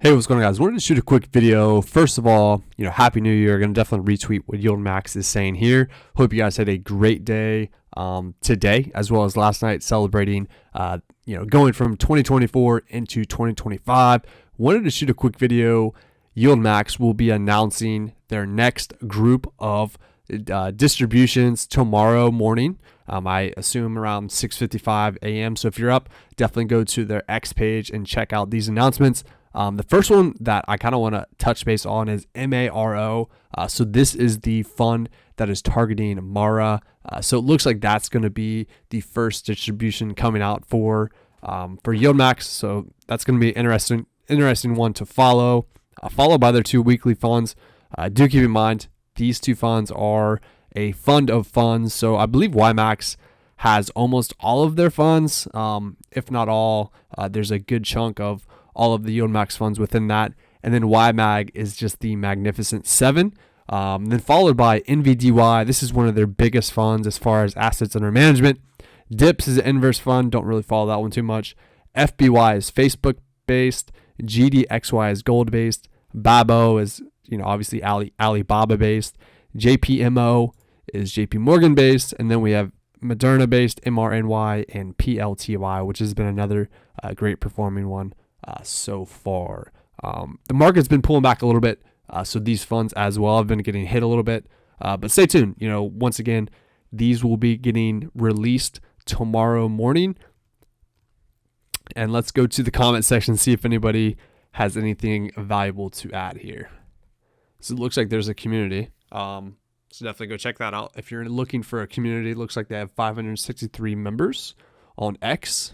Hey, what's going on, guys? Wanted to shoot a quick video. First of all, Happy New Year. Going to definitely retweet what YieldMax is saying here. Hope you guys had a great day today, as well as last night, celebrating, going from 2024 into 2025. Wanted to shoot a quick video. YieldMax will be announcing their next group of distributions tomorrow morning. I assume around 6:55 a.m. So if you're up, definitely go to their X page and check out these announcements. The first one that I kind of want to touch base on is MARO. So this is the fund that is targeting MARA. So it looks like that's going to be the first distribution coming out for YieldMax. So that's going to be an interesting one to follow. Followed by their two weekly funds. Do keep in mind these two funds are a fund of funds. So I believe YieldMax has almost all of their funds, if not all. There's a good chunk of all of the YieldMax funds within that. And then YMAG is just the Magnificent Seven. Then followed by NVDY. This is one of their biggest funds as far as assets under management. DIPS is an inverse fund. Don't really follow that one too much. FBY is Facebook based. GDXY is gold based. Babo is, obviously Alibaba based. JPMO is JP Morgan based. And then we have Moderna based, MRNY, and PLTY, which has been another great performing one so far. The market's been pulling back a little bit, so these funds as well have been getting hit a little bit. But stay tuned. Once again, these will be getting released tomorrow morning. And let's go to the comment section, see if anybody has anything valuable to add here. So it looks like there's a community. So definitely go check that out. If you're looking for a community, it looks like they have 563 members on X.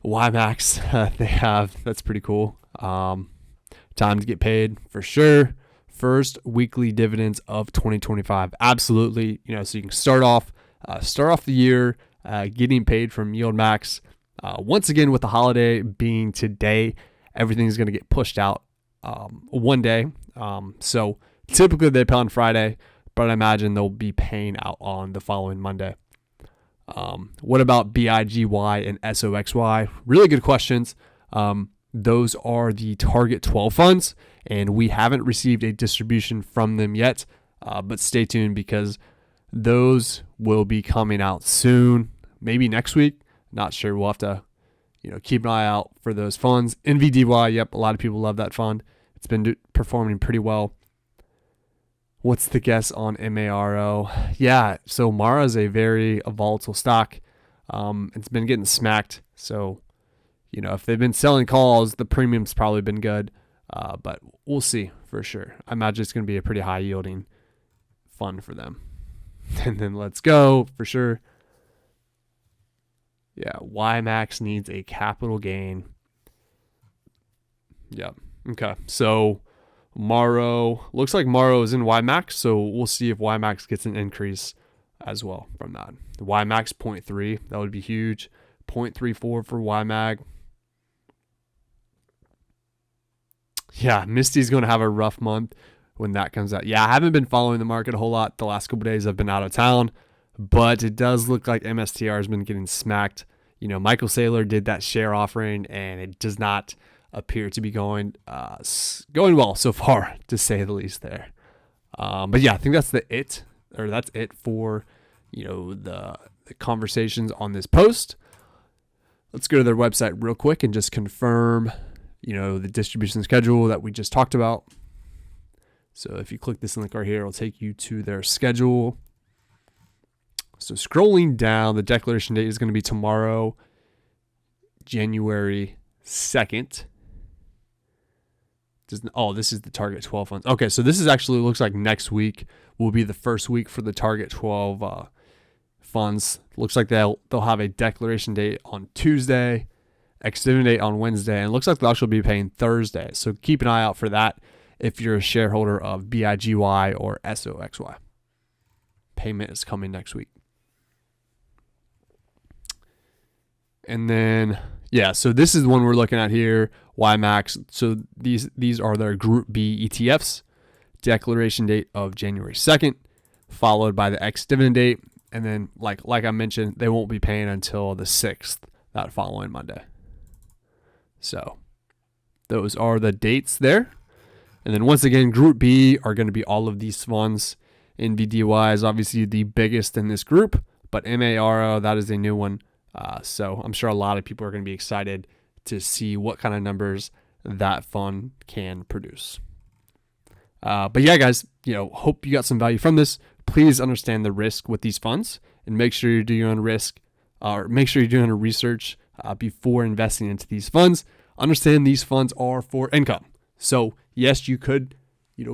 YMAX, they have, that's pretty cool. Time to get paid for sure. First weekly dividends of 2025. Absolutely. So you can start off the year getting paid from YieldMax. Once again, with the holiday being today, everything's going to get pushed out one day. So typically they pay on Friday, but I imagine they'll be paying out on the following Monday. What about BIGY and SOXY? Really good questions. Those are the target 12 funds, and we haven't received a distribution from them yet. But stay tuned because those will be coming out soon, maybe next week. Not sure. We'll have to, keep an eye out for those funds. NVDY, yep, a lot of people love that fund. It's been performing pretty well. What's the guess on MARO? Yeah, so MARA is a very volatile stock. It's been getting smacked. So, if they've been selling calls, the premium's probably been good. But we'll see for sure. I imagine it's going to be a pretty high yielding fund for them. And then let's go for sure. Yeah, YMAX needs a capital gain. Yeah, okay. So MARO, looks like MARO is in YMAX, so we'll see if YMAX gets an increase as well from that. The YMAX 0.3, that would be huge. 0.34 for YMAG. Yeah, Misty's going to have a rough month when that comes out. Yeah, I haven't been following the market a whole lot the last couple of days. I've been out of town, but it does look like MSTR has been getting smacked. Michael Saylor did that share offering, and it does not appear to be going well so far, to say the least there. But yeah, I think that's it for the conversations on this post. Let's go to their website real quick and just confirm the distribution schedule that we just talked about. So if you click this link right here, it'll take you to their schedule. So scrolling down, the declaration date is going to be tomorrow, January 2nd. This is the target 12 funds. Okay, so this is actually looks like next week will be the first week for the target 12 funds. Looks like they'll have a declaration date on Tuesday, ex-dividend date on Wednesday, and it looks like they'll actually be paying Thursday. So keep an eye out for that if you're a shareholder of BIGY or SOXY. Payment is coming next week. And then, so this is the one we're looking at here, YMAX. So these are their Group B ETFs. Declaration date of January 2nd, followed by the ex-dividend date. And then, like I mentioned, they won't be paying until the 6th, that following Monday. So those are the dates there. And then once again, Group B are going to be all of these funds. NVDY is obviously the biggest in this group, but MARO, that is a new one. So I'm sure a lot of people are going to be excited to see what kind of numbers that fund can produce. But yeah, guys, hope you got some value from this. Please understand the risk with these funds and make sure you're doing your own risk, or make sure you're doing your research before investing into these funds. Understand these funds are for income. So yes, you could,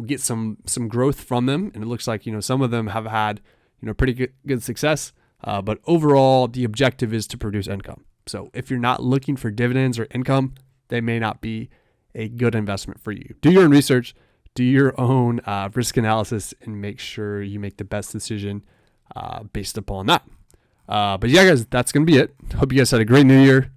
get some growth from them, and it looks like some of them have had pretty good success. But overall, the objective is to produce income. So if you're not looking for dividends or income, they may not be a good investment for you. Do your own research, do your own risk analysis, and make sure you make the best decision based upon that. But yeah, guys, that's going to be it. Hope you guys had a great new year.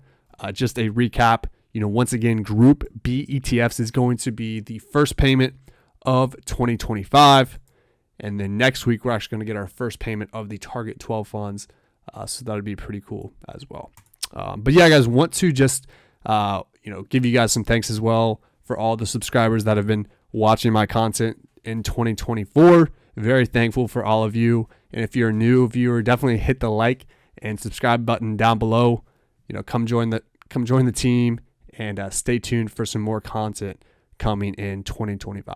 Just a recap, once again, Group B ETFs is going to be the first payment of 2025. And then next week, we're actually going to get our first payment of the Target 12 funds. So that would be pretty cool as well. But yeah, guys, want to just, give you guys some thanks as well for all the subscribers that have been watching my content in 2024. Very thankful for all of you. And if you're a new viewer, definitely hit the like and subscribe button down below. Come join the team and stay tuned for some more content coming in 2025.